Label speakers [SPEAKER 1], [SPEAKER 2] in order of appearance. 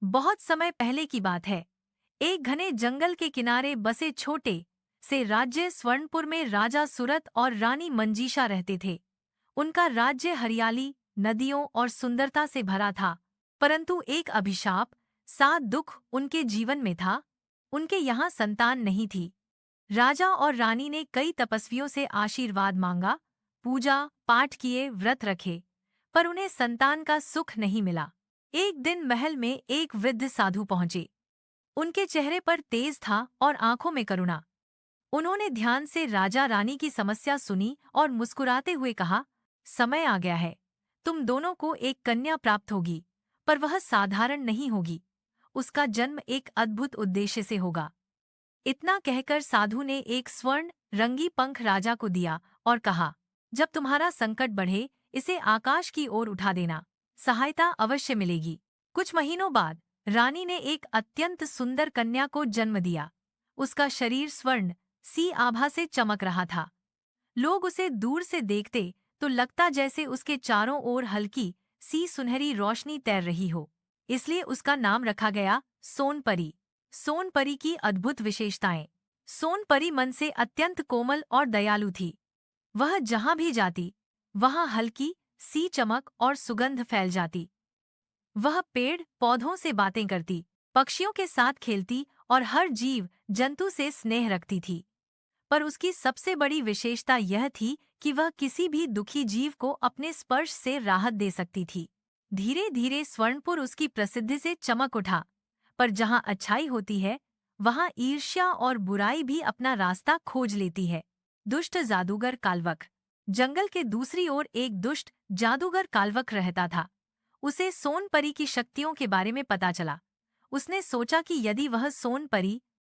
[SPEAKER 1] बहुत समय पहले की बात है। एक घने जंगल के किनारे बसे छोटे से राज्य स्वर्णपुर में राजा सूरत और रानी मंजीषा रहते थे। उनका राज्य हरियाली, नदियों और सुंदरता से भरा था। परंतु एक अभिशाप सा दुख उनके जीवन में था। उनके यहाँ संतान नहीं थी। राजा और रानी ने कई तपस्वियों से आशीर्वाद मांगा, पूजा पाठ किए, व्रत रखे, पर उन्हें संतान का सुख नहीं मिला। एक दिन महल में एक वृद्ध साधु पहुंचे। उनके चेहरे पर तेज था और आंखों में करुणा। उन्होंने ध्यान से राजा रानी की समस्या सुनी और मुस्कुराते हुए कहा, समय आ गया है। तुम दोनों को एक कन्या प्राप्त होगी, पर वह साधारण नहीं होगी। उसका जन्म एक अद्भुत उद्देश्य से होगा। इतना कहकर साधु ने एक स्वर्ण रंगी पंख राजा को दिया और कहा, जब तुम्हारा संकट बढ़े इसे आकाश की ओर उठा देना, सहायता अवश्य मिलेगी। कुछ महीनों बाद रानी ने एक अत्यंत सुंदर कन्या को जन्म दिया। उसका शरीर स्वर्ण सी आभा से चमक रहा था। लोग उसे दूर से देखते तो लगता जैसे उसके चारों ओर हल्की सी सुनहरी रोशनी तैर रही हो। इसलिए उसका नाम रखा गया सोनपरी। सोनपरी की अद्भुत विशेषताएं। सोनपरी मन से अत्यंत कोमल और दयालु थी। वह जहां भी जाती वहां हल्की सी चमक और सुगंध फैल जाती। वह पेड़ पौधों से बातें करती, पक्षियों के साथ खेलती और हर जीव जंतु से स्नेह रखती थी। पर उसकी सबसे बड़ी विशेषता यह थी कि वह किसी भी दुखी जीव को अपने स्पर्श से राहत दे सकती थी। धीरे धीरे स्वर्णपुर उसकी प्रसिद्धि से चमक उठा। पर जहां अच्छाई होती है वहां ईर्ष्या और बुराई भी अपना रास्ता खोज लेती है। दुष्ट जादूगर कालवक। जंगल के दूसरी ओर एक दुष्ट जादूगर कालवक रहता था। उसे सोनपरी की शक्तियों के बारे में पता चला। उसने सोचा कि यदि वह सोनपरी